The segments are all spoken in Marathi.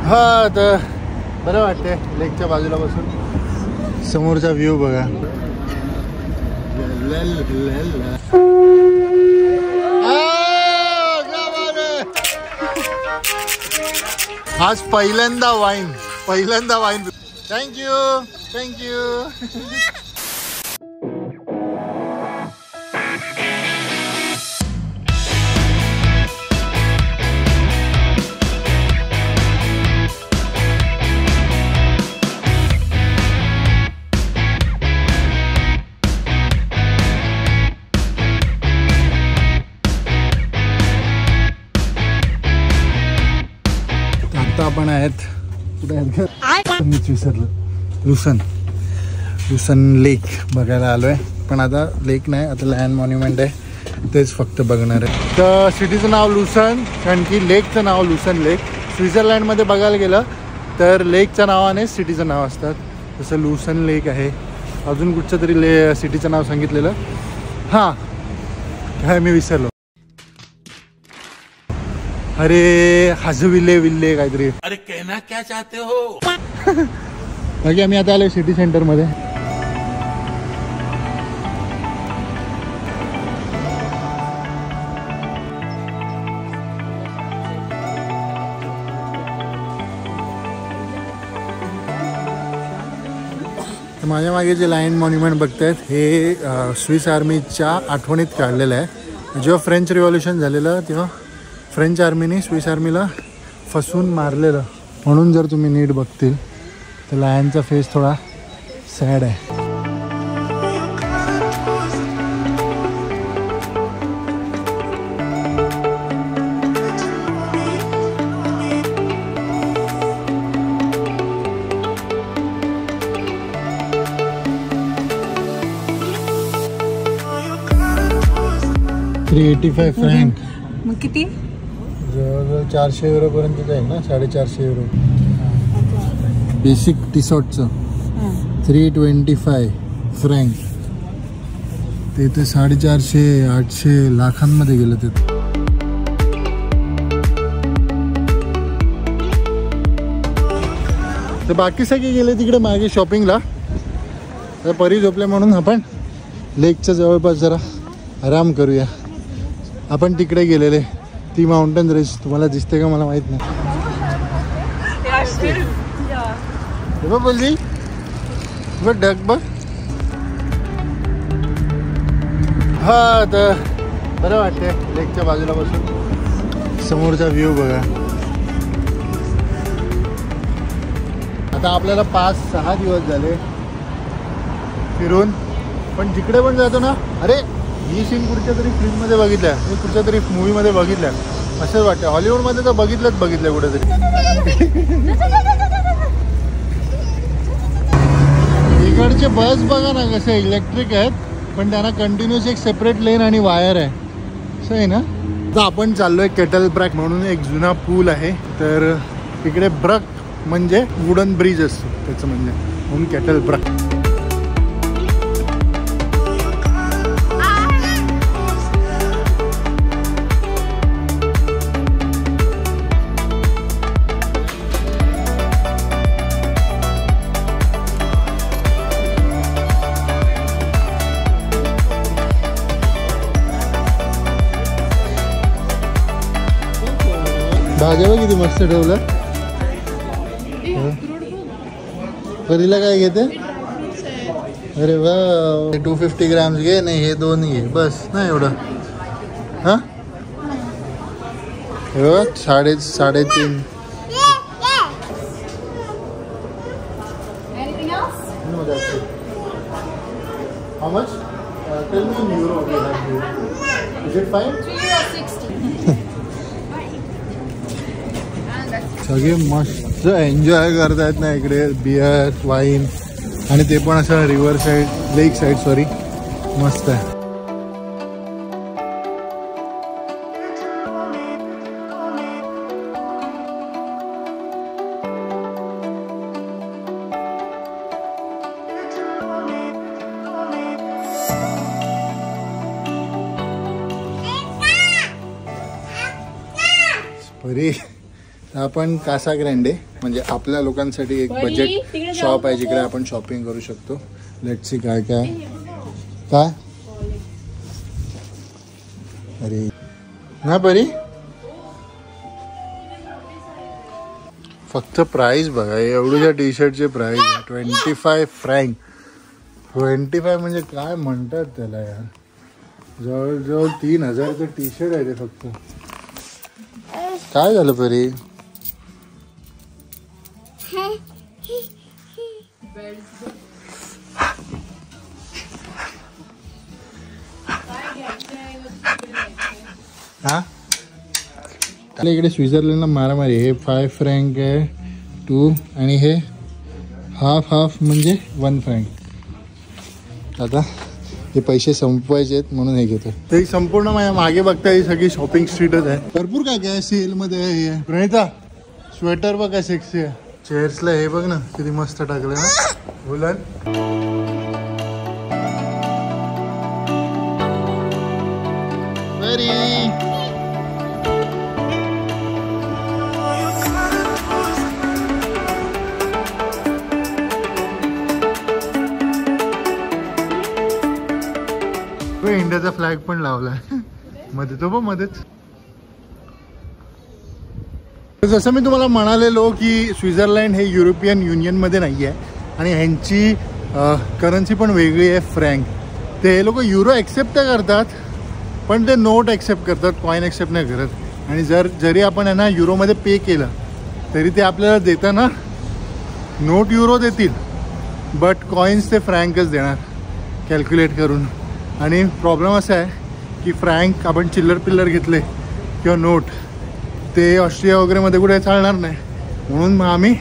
हा तर बरं वाटते लेकच्या बाजूला बसून. समोरचा व्ह्यू बघा. आज पहिल्यांदा वाईन थँक्यू. आता आपण आहेत कुठे आहेत मीच विसरलो. लुसन लेक बघायला आलोय. पण आता लेक नाही, आता लँड मॉन्युमेंट आहे तेच फक्त बघणार आहे. तर सिटीचं नाव लुसन, कारण की लेकचं नाव लुसन लेक. स्वित्झर्लंडमध्ये बघायला गेलं तर लेकच्या नावाने सिटीचं नाव असतात. जसं लुसन लेक आहे. अजून कुठचं तरी सिटीचं नाव सांगितलेलं. हां काय मी विसरलो. अरे हजविल्ले काहीतरी. अरे कहना क्या चाहते हो. बाकी आम्ही आता आलो सिटी सेंटर मध्ये. माझ्या मागे जे लायन मॉन्युमेंट बघतायत हे स्विस आर्मीच्या आठवणीत काढलेलं आहे. जेव्हा फ्रेंच रिव्हॉल्युशन झालेलं तेव्हा फ्रेंच आर्मीने स्विस आर्मीला फसून मारलेलं. म्हणून जर तुम्ही नीट बघतील तर लायनचा फेस थोडा सॅड आहे. $385 फ्रँक. मग किती? जवळजवळ 400 युरो पर्यंत जाईल ना. 450 युरो. बेसिक टी शर्टचं 325 फ्रँक. ते 450-800 लाखांमध्ये गेलं ते. तर बाकी सगळे गेले तिकडे मागे शॉपिंगला. तर परी झोपले म्हणून आपण लेकच्या जवळपास जरा आराम करूया. आपण तिकडे गेलेले. ती माउंटेन रेंज तुम्हाला दिसते का मला माहित नाही. बोलली डग बघ. हा तर बरं वाटते लेकच्या बाजूला बसून. समोरचा व्ह्यू बघा. आता आपल्याला 5-6 दिवस झाले फिरून. पण जिकडे पण जातो ना, अरे ही सीन कुठच्या तरी फिल्ममध्ये बघितल्या, मी कुठच्या तरी मूवीमध्ये बघितल्या असंच वाटतं. हॉलिवूडमध्ये तर बघितलं कुठेतरी. इकडचे बस बघा ना कसे इलेक्ट्रिक आहेत, पण त्यांना कंटिन्युअस एक सेपरेट लेन आणि वायर आहे. असं आहे ना. तर आपण चाललोय केटल ब्रक म्हणून एक जुना पूल आहे. तर इकडे ब्रक म्हणजे वुडन ब्रिज असतो त्याचं म्हणजे, म्हणून केटल ब्रक. भाज्या किती मस्त ठेवलं. परीला काय घेते. अरे वा 250 ग्रॅम्स घे. नाही हे 2 घे बस ना एवढं. हां हे बघ 3.5. How much? Tell me in euro. Is it fine? 3.60. सगळे मस्त एन्जॉय करतायत ना इकडे. बियर वाईन आणि ते पण असं रिव्हर साईड लेक साईड सॉरी. मस्त आहे. परी आपण कासा ग्रँडे म्हणजे आपल्या लोकांसाठी एक बजेट शॉप आहे जिकडे आपण शॉपिंग करू शकतो. लेट्स सी काय काय काय. अरे ना परी फक्त प्राइस बघा एवढ्या टी शर्टचे प्राइस 25 फ्रँक. 25 म्हणजे काय म्हणतात त्याला यार, जवळजवळ 3000चं टी शर्ट आहे ते फक्त. काय झालं परी. हा त्याला इकडे स्वित्झर्लंडला मारामारी. हे 5 फ्रँक आहे 2 आणि हे हाफ म्हणजे 1 फ्रँक. आता हे पैसे संपवायचे आहेत म्हणून हे घेतो. ते संपूर्ण माझ्या मागे बघता ही सगळी शॉपिंग स्ट्रीटच आहे. भरपूर काय काय सेलमध्ये हे प्रणिता स्वेटर बघ काय सेक्सी आहे. चेअर्सला हे बघ ना किती मस्त टाकलं ना वुलन. इंडियाचा फ्लॅग पण लावलाय मध्ये तो बघ मध्येच. जसं मी तुम्हाला म्हणालेलो की स्वित्झर्लंड हे युरोपियन युनियनमध्ये नाही आहे आणि ह्यांची करन्सी पण वेगळी आहे फ्रँक. ते हे लोक युरो ॲक्सेप्ट करतात पण ते नोट ॲक्सेप्ट करतात, कॉईन ॲक्सेप्ट नाही करत. आणि जरी आपण यांना युरोमध्ये पे केलं तरी ते आपल्याला देताना नोट युरो देतील बट कॉईन्स ते फ्रँकच देणार कॅल्क्युलेट करून. आणि प्रॉब्लेम असा आहे की फ्रँक आपण चिल्लर पिल्लर घेतले किंवा नोट ते ऑस्ट्रिया वगैरेमध्ये कुठे चालणार नाही म्हणून मग आम्ही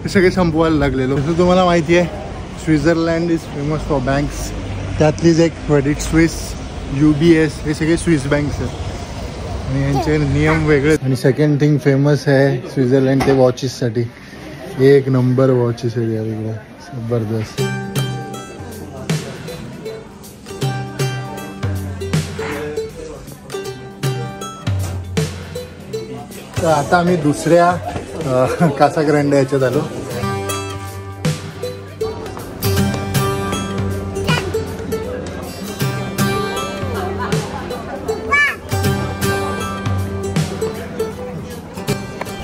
ते सगळे संपवायला लागलेलो. जसं तुम्हाला माहिती आहे Switzerland is famous for banks. त्यातलीच एक क्रेडिट स्विस, UBS हे सगळे स्विस बँक्स आहेत आणि यांचे नियम वेगळे. आणि सेकंड थिंग फेमस आहे स्वित्झर्लंड ते वॉचेससाठी. 1 नंबर वॉचेस आहे वेगळ्या जबरदस्त. तर आता आम्ही दुसऱ्या कासा ग्रँडे याच्यात आलो.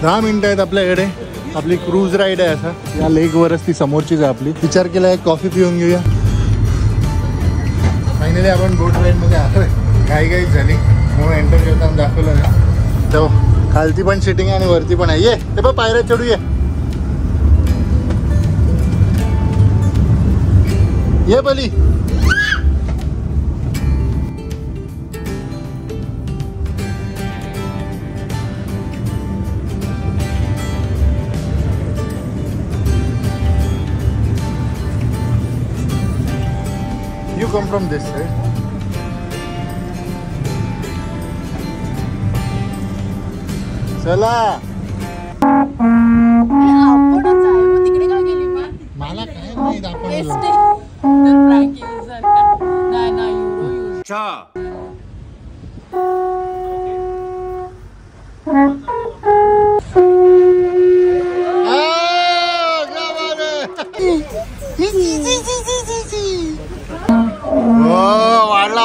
दहा मिनिटं आहेत आपल्याकडे. आपली क्रूज राईड आहे. असं या लेकवरच ती समोरचीच आहे आपली. विचार केला एक कॉफी पिऊन घेऊया. फायनली आपण बोट राईडमध्ये आलोय. घाई झाली म्हणून एंटर करताना दाखवलं ना. तर खालती पण सिटिंग आहे आणि वरती पण आहे. ये ते बघ पायऱ्या चढू ये बली. You come from this side. चला तिकडे काय गेली मला काय माहित आपण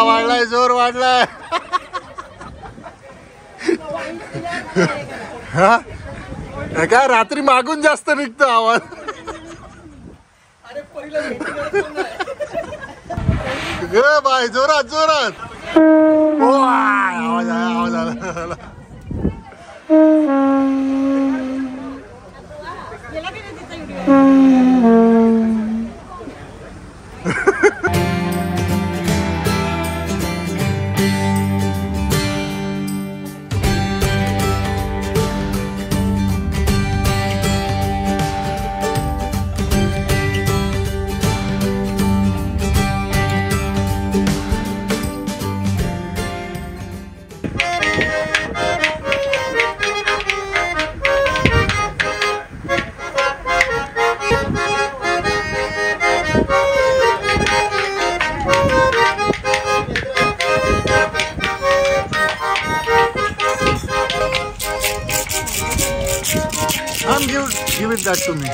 वाढलाय जोर वाढलाय. हा काय रात्री मागून जास्त निघतो आवाज. ग बाय जोरात जोरात आवाज आला. that to me.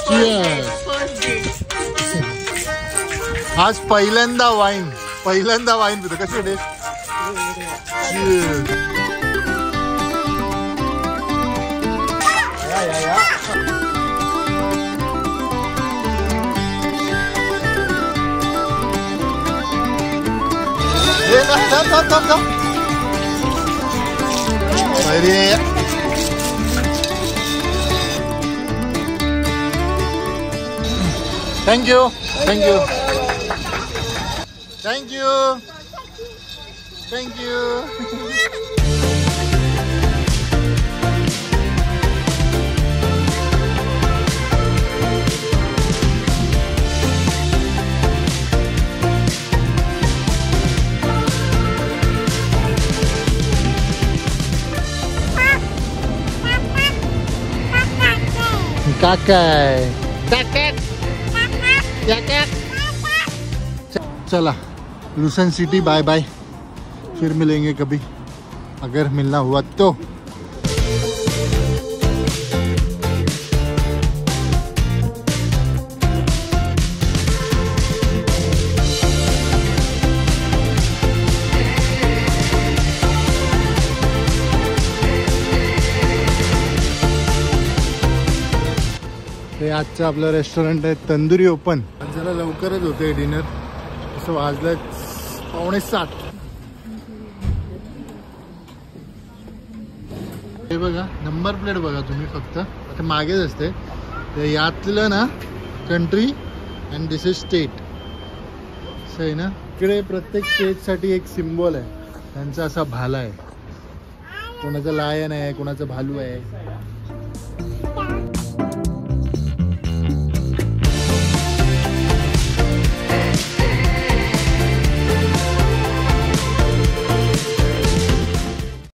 Cheers. आज पहिल्यांदा वाईन पितो. कशी taste? Thank you. Thank you. Thank you. Thank you. काका चला लूसन सिटी बाय बाय. फिर मिलेंगे कभी अगर मिलना हुआ तो. हे आजचं आपलं रेस्टॉरंट आहे तंदुरी ओपन. जरा लवकरच होते डिनर. असं वाजलं 6:45. हे बघा नंबर प्लेट बघा तुम्ही. फक्त आता मागेच असते ते यातलं ना country and this is state. असं आहे ना. इकडे प्रत्येक स्टेटसाठी एक सिम्बॉल आहे. त्यांचा असा भाला आहे. कोणाचा लायन आहे, कोणाचा भालू आहे.